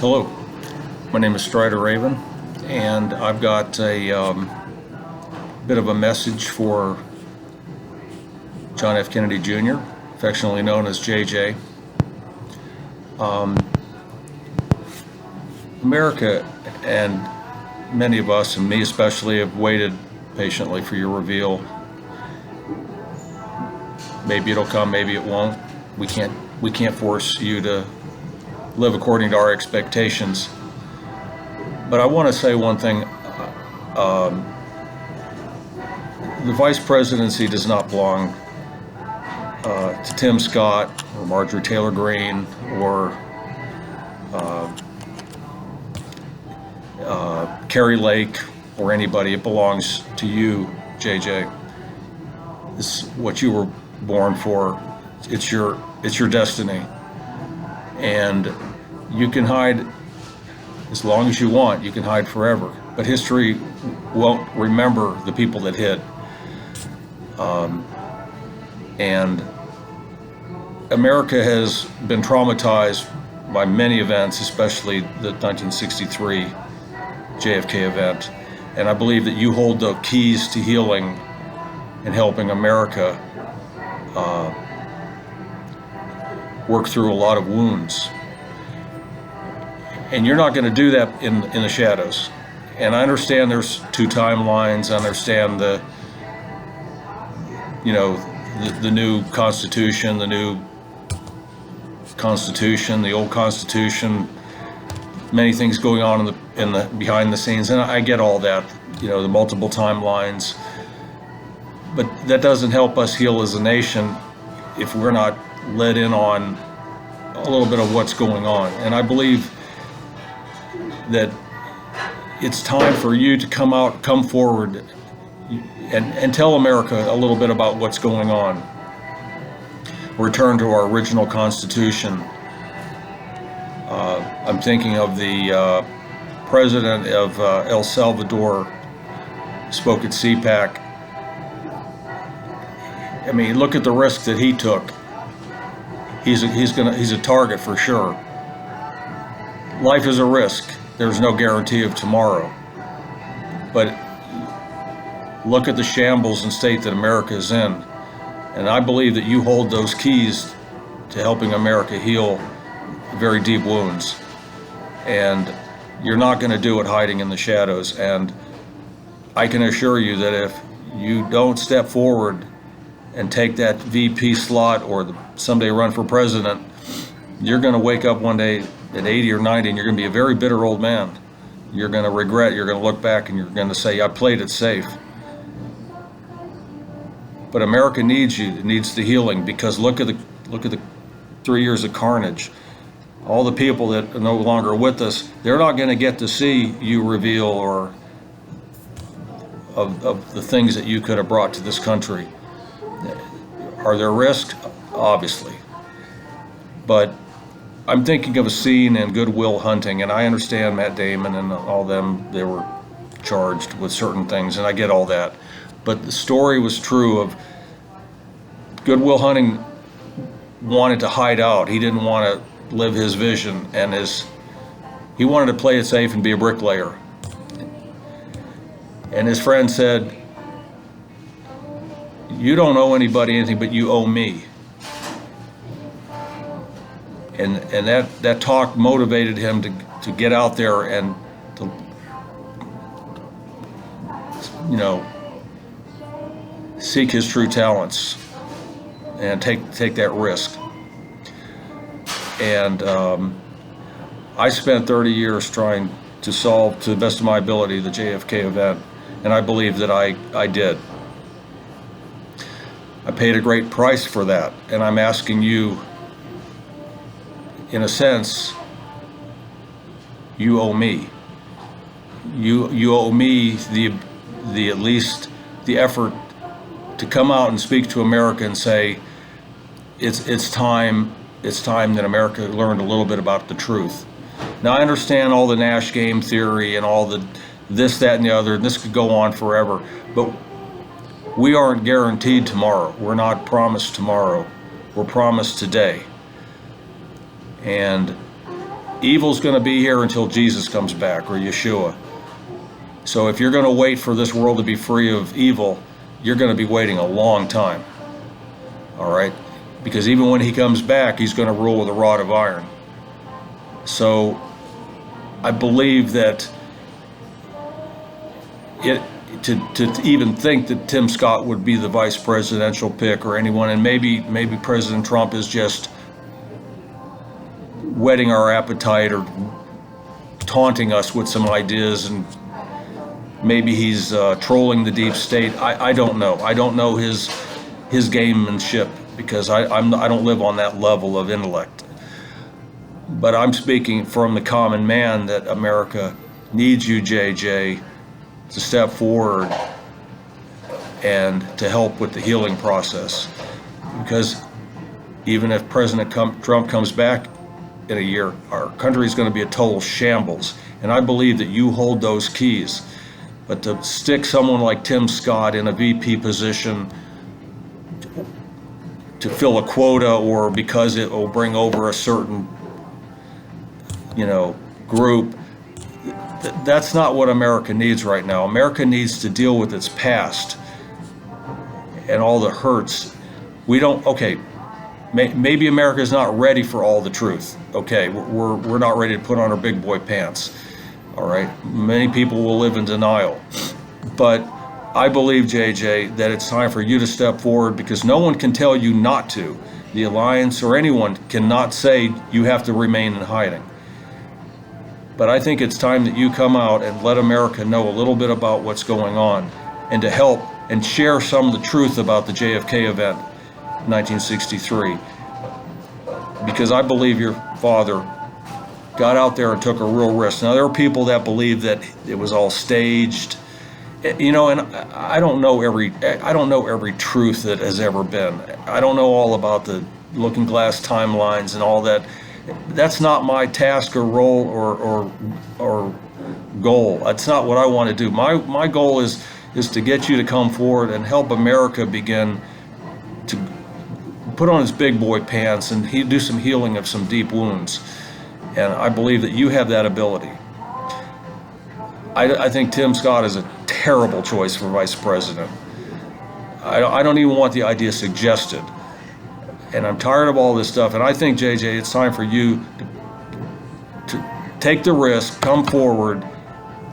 Hello, my name is Strider Raven, and I've got a bit of a message for John F. Kennedy Jr., affectionately known as JJ. America and many of us, and me especially, have waited patiently for your reveal. Maybe it'll come, maybe it won't. We can't force you to live according to our expectations. But I want to say one thing. The vice presidency does not belong to Tim Scott or Marjorie Taylor Greene or Kari Lake or anybody. It belongs to you, JJ. It's what you were born for. It's your destiny. And you can hide as long as you want. You can hide forever. But history won't remember the people that hid. And America has been traumatized by many events, especially the 1963 JFK event. And I believe that you hold the keys to healing and helping America work through a lot of wounds. And you're not going to do that in the shadows. And I understand there's two timelines. I understand the new Constitution, the old Constitution, many things going on in the behind the scenes, and I get all that, the multiple timelines. But that doesn't help us heal as a nation if we're not let in on a little bit of what's going on. And I believe that it's time for you to come forward and tell America a little bit about what's going on. Return to our original Constitution. I'm thinking of the president of El Salvador, spoke at CPAC. I mean, look at the risk that he took. He's a target for sure. Life is a risk. There's no guarantee of tomorrow. But look at the shambles and state that America is in. And I believe that you hold those keys to helping America heal very deep wounds. And you're not going to do it hiding in the shadows. And I can assure you that if you don't step forward and take that VP slot or someday run for president, you're going to wake up one day at 80 or 90 and you're going to be a very bitter old man. You're going to regret, you're going to look back and you're going to say, I played it safe. But America needs you. It needs the healing, because look at the 3 years of carnage. All the people that are no longer with us, they're not going to get to see you reveal or of the things that you could have brought to this country. Are there risks? Obviously. But I'm thinking of a scene in Good Will Hunting, and I understand Matt Damon and all them, they were charged with certain things, and I get all that. But the story was true of Good Will Hunting wanted to hide out. He didn't want to live his vision, and he wanted to play it safe and be a bricklayer. And his friend said, you don't owe anybody anything, but you owe me. And that talk motivated him to get out there and to, seek his true talents and take that risk. And I spent 30 years trying to solve, to the best of my ability, the JFK event, and I believe that I did. I paid a great price for that, and I'm asking you, in a sense, you owe me. You owe me the at least the effort to come out and speak to America and say, it's time that America learned a little bit about the truth. Now, I understand all the Nash game theory and all the this, that, and the other, and this could go on forever, but we aren't guaranteed tomorrow. We're not promised tomorrow. We're promised today. And evil's going to be here until Jesus comes back, or Yeshua. So if you're going to wait for this world to be free of evil, you're going to be waiting a long time. All right? Because even when he comes back, he's going to rule with a rod of iron. So I believe that to even think that Tim Scott would be the vice presidential pick or anyone, and maybe President Trump is just whetting our appetite or taunting us with some ideas, and maybe he's trolling the deep state. I don't know. I don't know his gamemanship, because I don't live on that level of intellect. But I'm speaking from the common man that America needs you, JJ, to step forward and to help with the healing process. Because even if President Trump comes back in a year, our country is going to be a total shambles. And I believe that you hold those keys. But to stick someone like Tim Scott in a VP position to fill a quota, or because it will bring over a certain, group, that's not what America needs right now. America needs to deal with its past and all the hurts. Maybe America is not ready for all the truth. Okay, we're not ready to put on our big boy pants. All right, many people will live in denial. But I believe, JJ, that it's time for you to step forward, because no one can tell you not to. The Alliance or anyone cannot say you have to remain in hiding. But I think it's time that you come out and let America know a little bit about what's going on, and to help and share some of the truth about the JFK event, 1963. Because I believe your father got out there and took a real risk. Now, there are people that believe that it was all staged, and I don't know every truth that has ever been. I don't know all about the looking glass timelines and all that. That's not my task or role or goal. That's not what I want to do. My goal is to get you to come forward and help America begin to put on its big boy pants and do some healing of some deep wounds. And I believe that you have that ability. I think Tim Scott is a terrible choice for vice president. I don't even want the idea suggested. And I'm tired of all this stuff. And I think, JJ, it's time for you to take the risk, come forward,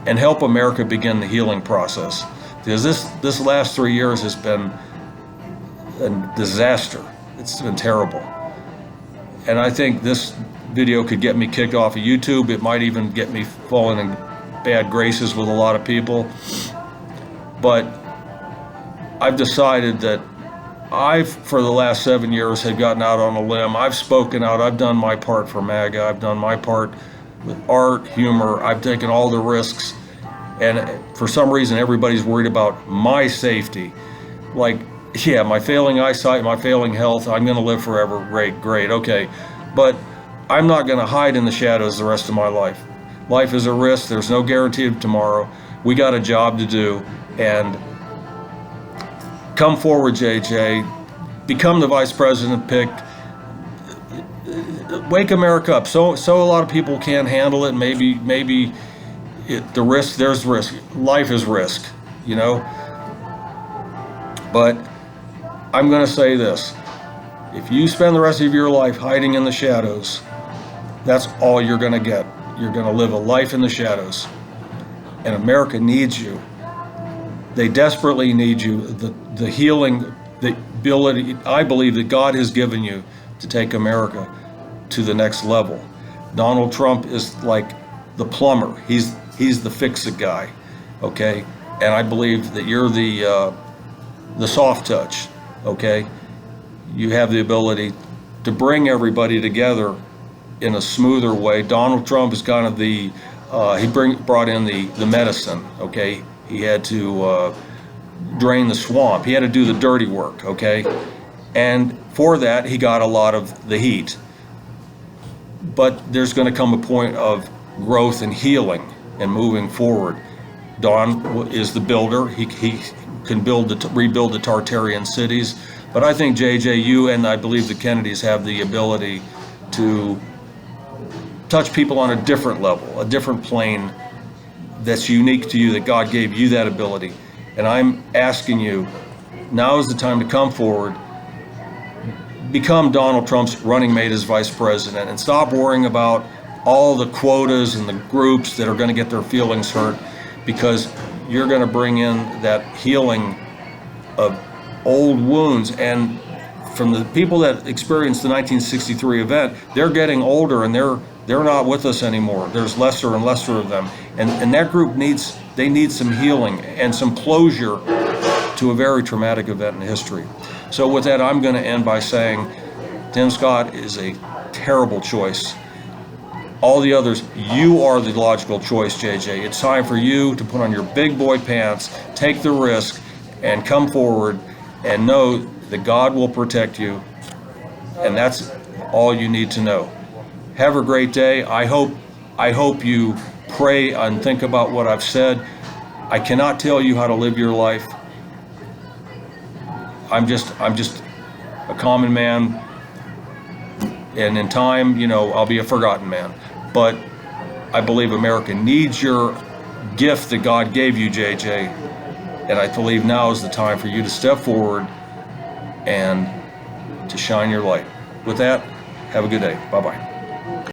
and help America begin the healing process. Because this last 3 years has been a disaster. It's been terrible. And I think this video could get me kicked off of YouTube. It might even get me falling in bad graces with a lot of people. But I've decided that for the last 7 years, have gotten out on a limb. I've spoken out. I've done my part for MAGA. I've done my part with art, humor. I've taken all the risks. And for some reason, everybody's worried about my safety. Like, yeah, my failing eyesight, my failing health, I'm going to live forever. Great, okay. But I'm not going to hide in the shadows the rest of my life. Life is a risk. There's no guarantee of tomorrow. We got a job to do. And come forward, JJ. Become the vice president pick. Wake America up. So a lot of people can't handle it. Maybe the risk. There's risk. Life is risk. But I'm going to say this: if you spend the rest of your life hiding in the shadows, that's all you're going to get. You're going to live a life in the shadows. And America needs you. They desperately need you. The healing, the ability, I believe, that God has given you to take America to the next level. Donald Trump is like the plumber. He's the fix-it guy, okay? And I believe that you're the soft touch, okay? You have the ability to bring everybody together in a smoother way. Donald Trump is kind of he brought in the medicine, okay? He had to drain the swamp. He had to do the dirty work, okay? And for that, he got a lot of the heat. But there's going to come a point of growth and healing and moving forward. Don is the builder. He can rebuild the Tartarian cities. But I think, JJ, you and I believe the Kennedys have the ability to touch people on a different level, a different plane that's unique to you, that God gave you that ability. And I'm asking you, now is the time to come forward, become Donald Trump's running mate as vice president, and stop worrying about all the quotas and the groups that are going to get their feelings hurt, because you're going to bring in that healing of old wounds. And from the people that experienced the 1963 event, they're getting older and they're not with us anymore. There's lesser and lesser of them, and that group needs some healing and some closure to a very traumatic event in history. So with that, I'm going to end by saying Tim Scott is a terrible choice. All the others, you are the logical choice, JJ. It's time for you to put on your big boy pants, take the risk, and come forward and know that God will protect you. And that's all you need to know. Have a great day. I hope you pray and think about what I've said. I cannot tell you how to live your life. I'm just a common man, and in time, I'll be a forgotten man. But I believe America needs your gift that God gave you, JJ, and I believe now is the time for you to step forward and to shine your light. With that, have a good day. Bye-bye.